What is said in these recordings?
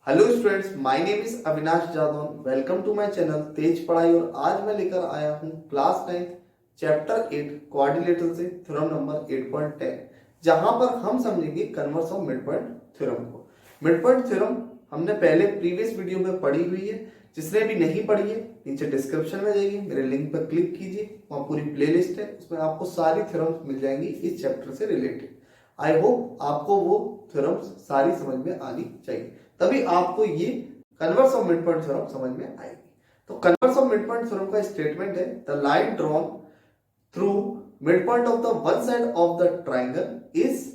Hello students, my name is Avinash Jadhav. Welcome to my channel Tej Padhai. और आज मैं लेकर आया हूँ क्लास 9 चैप्टर 8 कोऑर्डिनेटर से थ्योरम नंबर 8.10, जहां पर हम समझेंगे converse of mid point theorem को। मिड पॉइंट थ्योरम हमने पहले प्रीवियस वीडियो में पढ़ी हुई है। जिसने भी नहीं पढ़ी है नीचे डिस्क्रिप्शन में जाइए, मेरे लिंक पर क्लिक कीजिए, वहाँ पूरी प्लेलिस्ट है, उसमें आपको सारी थ्योरम्स मिल जाएंगी इस चैप्टर से रिलेटेड। आई होप आपको वो थ्योरम्स सारी समझ में आनी चाहिए, तभी आपको ये converse of mid point theorem समझ में आएगी। तो converse of mid point theorem का स्टेटमेंट है, the line drawn through mid point of the one side of the triangle is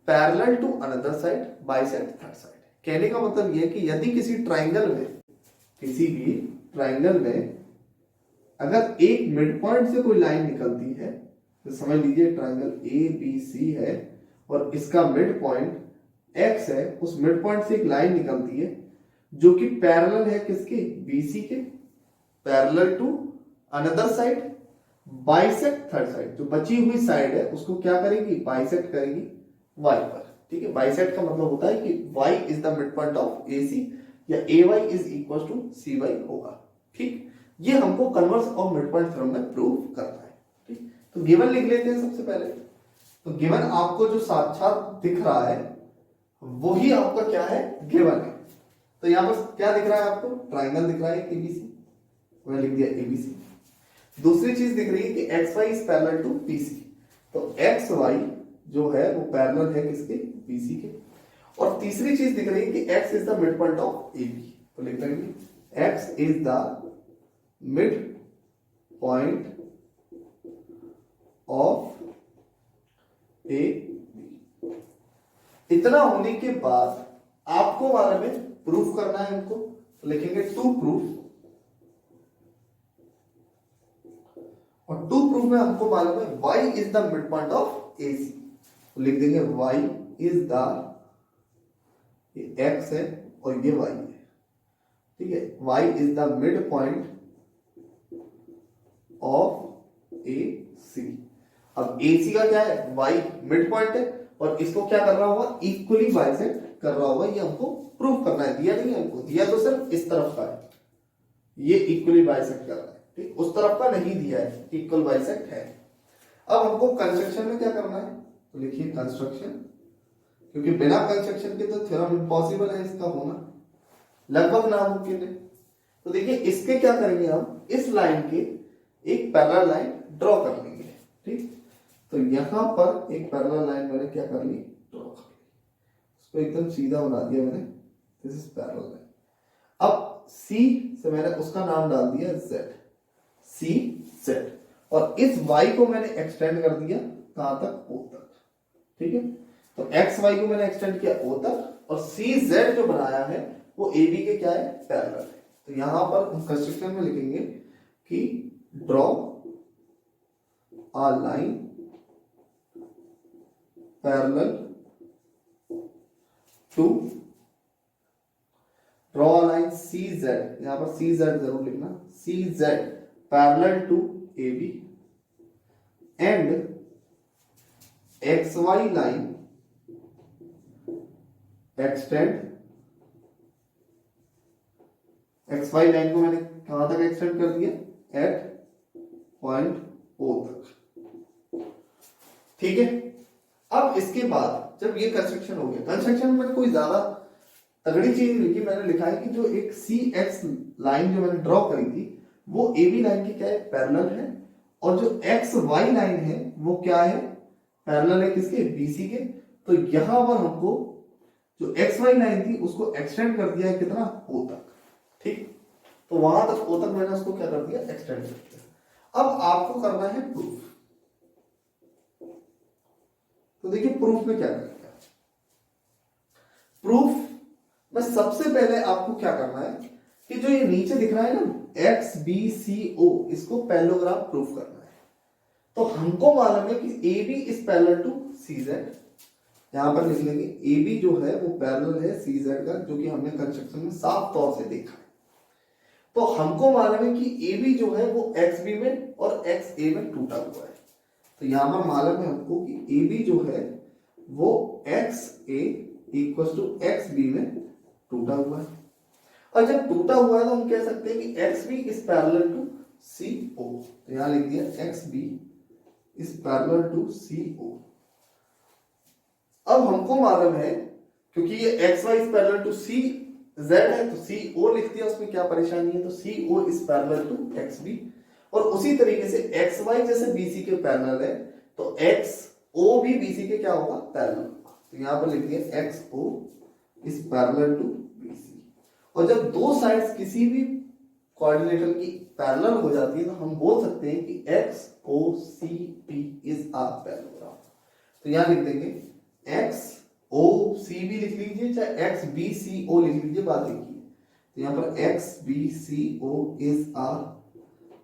parallel to another side, bisect third side. कहने का मतलब ये कि यदि किसी ट्राइंगल में, किसी भी ट्राइंगल में अगर एक मिड पॉइंट से कोई लाइन निकलती है, तो समझ लीजिए ट्राइंगल ए बी सी है और इसका मिड पॉइंट एक्स है, उस मिड पॉइंट से एक लाइन निकलती है जो कि पैरेलल है किसके, बीसी के, parallel to another side, bisect third side. जो बची हुई साइड है उसको क्या करेगी, बाइसेक्ट करेगी वाई पर। ठीक है, बाइसेक्ट का मतलब होता है कि Y is the mid point of A C या A Y is equal to C Y होगा। ठीक, ये हमको converse of mid point theorem में प्रूव करना है। ठीक, तो गिवन लिख लेते हैं सबसे पहले। तो गिवन आपको जो साक्षात दिख रहा है वही आपका क्या है, गिवन है। तो यहां पर क्या दिख रहा है आपको, ट्राइंगल दिख रहा है एबीसी, मैंने लिख दिया एबीसी। दूसरी चीज दिख रही है कि X Y is parallel to BC. तो एक्स वाई जो है वो पैरेलल है किसके, बीसी के। और तीसरी चीज दिख रही है कि X is the mid point of A B. तो लिख देंगे X is the mid point of A. इतना होने के बाद आपको बारे में प्रूफ करना है हमको। तो लिखेंगे टू प्रूफ, और टू प्रूफ में हमको मालूम है y is the mid point of AC। तो लिख देंगे y इज द, x है और ये y है। ठीक है, y is the mid point of AC। अब AC का क्या है, y मिड पॉइंट है और इसको क्या कर रहा होगा, इक्वली बाइसेक्ट कर रहा होगा। ये हमको प्रूफ करना है, दिया नहीं है हमको, दिया तो सिर्फ इस तरफ का है, ये इक्वली बाइसेक्ट कर रहा है। ठीक, उस तरफ का नहीं दिया है, इक्वल बाइसेक्ट है। अब हमको कंस्ट्रक्शन में क्या करना है, तो लिखिए कंस्ट्रक्शन, क्योंकि बिना कंस्ट्रक्शन के तो थ्योरम इम्पॉसिबल है इसका होना, लगभग नामुमकिन है। तो देखिए इसके क्या करेंगे हम, इस लाइन के एक पैरेलल लाइन ड्रॉ कर लेंगे। ठीक, तो यहां पर एक पैरेलल लाइन मैंने क्या कर ली, ड्रॉ कर ली, उसको एकदम सीधा बना दिया मैंने, दिस इज पैरेलल लाइन। अब C से मैंने उसका नाम डाल दिया Z, C Z, और इस Y को मैंने एक्सटेंड कर दिया कहां तक, O तक। ठीक है, तो X Y को मैंने एक्सटेंड किया O तक, और C Z जो बनाया है वो AB के क्या है, पैरेलल है। तो यहां पर हम कंस्ट्रक्शन में लिखेंगे कि draw a line parallel to, draw line CZ, यहां पर CZ जरूर लिखना, CZ parallel to AB and XY line extend, XY line को मैंने कहां तक एक्सटेंड कर दिया, एट पॉइंट O तक। ठीक है, अब इसके बाद जब ये कंस्ट्रक्शन हो गया, कंस्ट्रक्शन में कोई ज्यादा तगड़ी चीज लिखी, मैंने लिखा है कि जो एक CX लाइन जो मैंने ड्रॉ करी थी वो AB लाइन की क्या है, पैरेलल है, और जो XY लाइन है वो क्या है, पैरेलल है किसके, BC के। तो यहां पर हमको जो XY लाइन थी उसको एक्सटेंड कर दिया है कितना, O तक। ठीक, तो वहां तक O तक मैंने उसको क्या कर दिया, एक्सटेंड कर दिया। अब आपको करना है प्रूफ। तो देखिए प्रूफ में क्या करेंगे, प्रूफ में सबसे पहले आपको क्या करना है कि जो ये नीचे दिख रहा है ना XBCO, इसको पैरेललोग्राम प्रूफ करना है। तो हमको मालूम है कि AB is parallel to CZ, यहां पर लिख लेंगे AB जो है वो पैरेलल है CZ का, जो कि हमने कंस्ट्रक्शन में साफ तौर से देखा है। तो हमको मालूम है कि AB जो है वो XB में और XA में टूटा हुआ है। तो यहां पर मालूम है हमको कि AB जो है वो XA इक्वल टू XB में टूटा हुआ है। और जब टूटा हुआ है तो हम कह सकते हैं कि X B is parallel to C O. तो यहां लिख दिया X B is parallel to C O. अब हमको मालूम है क्योंकि ये X Y is parallel to C Z है तो सी ओ लिख दिया, उसमें क्या परेशानी है, तो C O is parallel to X B. और उसी तरीके से एक्स वाई जैसे बीसी के पैरेलल है तो एक्स ओ भी बीसी के क्या होगा, पैरेलल होगा। तो यहां पर लिख दिया X O is parallel to BC. और जब दो साइड्स किसी भी कोऑर्डिनेटर की पैरेलल हो जाती है तो हम बोल सकते हैं कि X O C P is a parallelogram. तो यहां लिख देंगे एक्स ओ सी बी लिख लीजिए, चाहे एक्स बी सी ओ लिख लीजिए, बात एक ही है। तो यहां पर X B C O is a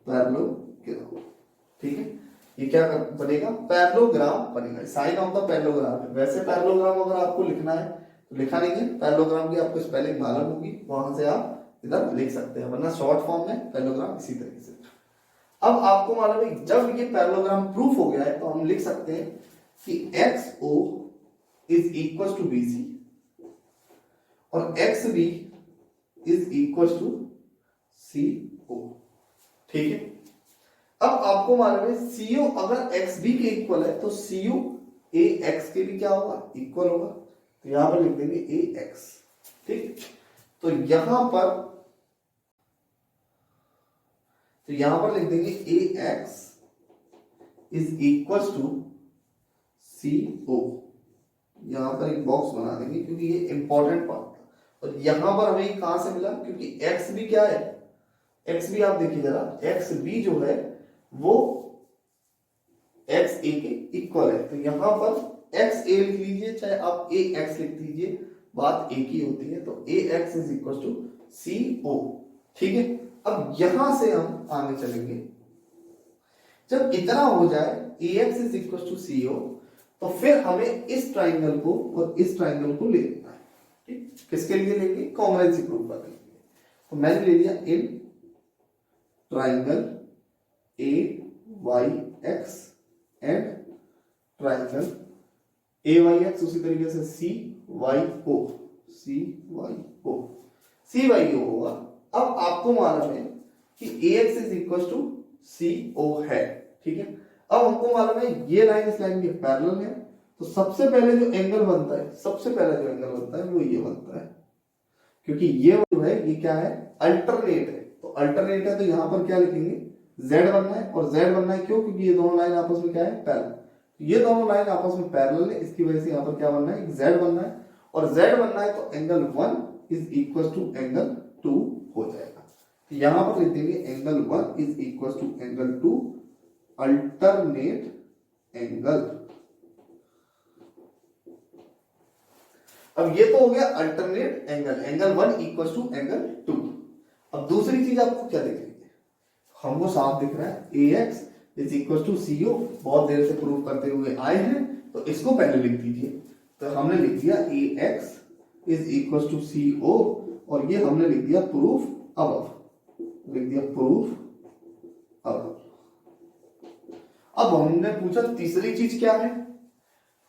parallelogram. ठीक है, ये क्या बनेगा, पैरेललोग्राम बनेगा। साइन ऑफ द पैरेललोग्राम है। वैसे पैरेललोग्राम अगर आपको लिखना है तो लिखा नहीं है, पैरेललोग्राम की आपको स्पेलिंग मालूम होगी, वहां से आप इधर लिख सकते हैं, वरना शॉर्ट फॉर्म में पैरेललोग्राम इसी तरीके से। अब आपको मालूम है जब ये पैरेललोग्राम प्रूफ हो गया है तो हम लिख सकते हैं कि X O is equal to B C और X B is equal to C O. ठीक है, अब आपको मालूम है सीओ अगर एक्स बी के इक्वल है तो सीओ ए एक्स के भी क्या होगा, इक्वल होगा। तो यहां पर लिख देंगे ए एक्स। ठीक, तो यहां पर लिख देंगे ए X is equal to C ओ। यहां पर एक बॉक्स बना देंगे क्योंकि ये इंपॉर्टेंट पार्ट था। और यहां पर हमें कहां से मिला, क्योंकि एक्स भी क्या है, एक्स भी आप देखिए जरा, एक्स बी जो है वो एक्स ए के इक्वल है। तो यहां पर एक्स ए लिख लीजिए, चाहे आप ए एक्स लिख दीजिए, बात एक ही होती है। तो ए X is equal to C O. ठीक है, अब यहां से हम आगे चलेंगे। जब इतना हो जाए ए X is equal to C O तो फिर हमें इस ट्राइंगल को और इस ट्राइंगल को ले लेना है। ठीक, किसके लिए लेंगे, कॉन्ग्रुएंसी प्रूफ करने के लिए। तो मैंने ले लिया in triangle A Y X and triangle A Y X, उसी तरीके से C Y O, C Y O, C Y O होगा। अब आपको मालूम है कि A X is equal to C O है। ठीक है, अब हमको मालूम है ये लाइन इस लाइन के पैरेलल है। तो सबसे पहले जो एंगल बनता है, सबसे पहले जो एंगल बनता है वो ये बनता है, क्योंकि ये जो है ये क्या है, अल्टरनेट है। तो अल्टरनेट है तो यहां पर क्या लिखेंगे, z बनना है। और z बनना है क्यों, क्योंकि ये दोनों लाइन आपस में क्या है, पैरेलल। ये दोनों लाइन आपस में पैरेलल है, इसकी वजह से यहां पर क्या बनना है, z बनना है। और z बनना है तो angle 1 is equal to angle 2 हो जाएगा। तो यहां पर लिख देंगे angle 1 is equal to angle 2 alternate angle. अब ये तो हो गया alternate angle, angle 1 equal to angle 2। अब दूसरी चीज आपको क्या दिख रही है, हमको साफ दिख रहा है ए X is equal to C ओ। बहुत देर से प्रूव करते हुए आए हैं तो इसको पहले लिख दीजिए। तो हमने लिख दिया ए X is equal to C ओ और ये हमने लिख दिया प्रूफ अबव, लिख दिया प्रूफ अबव। अब हमने पूछा तीसरी चीज क्या है,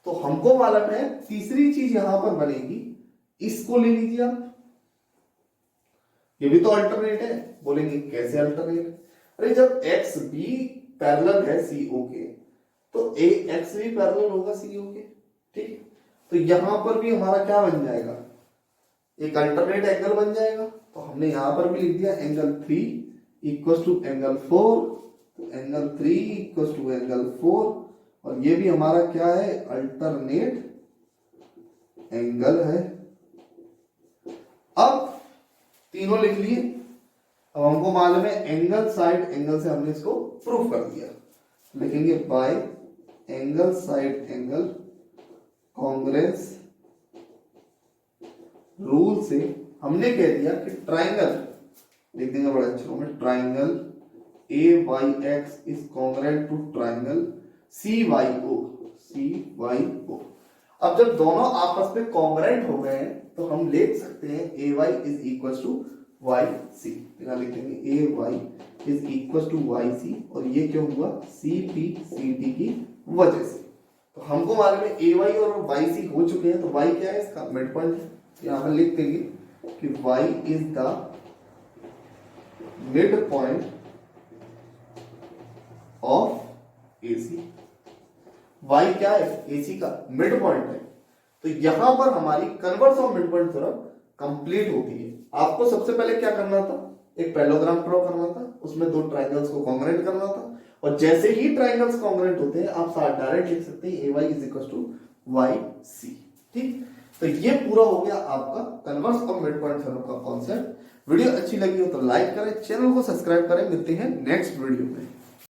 तो हमको मालूम है तीसरी चीज यहां पर बनेगी, इसको ले लीजिए आप। ये भी तो अल्टरनेट है, बोलेंगे कैसे अल्टरनेट, अरे जब एक्स बी पैरेलल है सी ओ के तो ए एक्स भी पैरेलल होगा सी ओ के। ठीक, तो यहां पर भी हमारा क्या बन जाएगा, एक अल्टरनेट एंगल बन जाएगा। तो हमने यहां पर भी लिख दिया एंगल 3 इक्वल टू एंगल 4। तो एंगल 3 इक्वल टू एंगल 4 और ये भी हमारा क्या है, अल्टरनेट एंगल है। अब तीनों लिख लिए। अब हमको मालूम है एंगल साइड एंगल से हमने इसको प्रूफ कर दिया। लिखेंगे bye angle side angle Congress rule से हमने कह दिया कि ट्राइंगल, लिख देंगे बड़े अक्षरों में, triangle A Y X is congruent to triangle C Y O, C Y O. अब जब दोनों आपस में कांग्रेंट हो गए हैं तो हम लिख सकते हैं A Y is equal to Y C. यहां लिख देंगे A Y is equal to Y C और ये क्यों हुआ, सी पी सी डी की वजह से। तो हमको मालूम है ए वाई और वाई सी हो चुके हैं। तो वाई क्या है, इसका मिड पॉइंट है। यहां पर लिख देंगे कि y is the mid point of AC। y क्या है? AC का मिड पॉइंट है। तो यहां पर हमारी converse of mid point theorem complete होती है। आपको सबसे पहले क्या करना था? एक पैरेललोग्राम ड्रॉ करना था, उसमें दो ट्राइंगल्स को कॉन्ग्रुएंट करना था, और जैसे ही ट्राइंगल्स कॉन्ग्रुएंट होते हैं आप डायरेक्ट लिख सकते हैं AY is equal to YC। ठीक, तो ये पूरा हो गया आपका converse of mid point theorem का कॉन्सेप्ट। वीडियो अच्छी लगी हो तो लाइक करें, चैनल को सब्सक्राइब करें। मिलते हैं नेक्स्ट वीडियो में।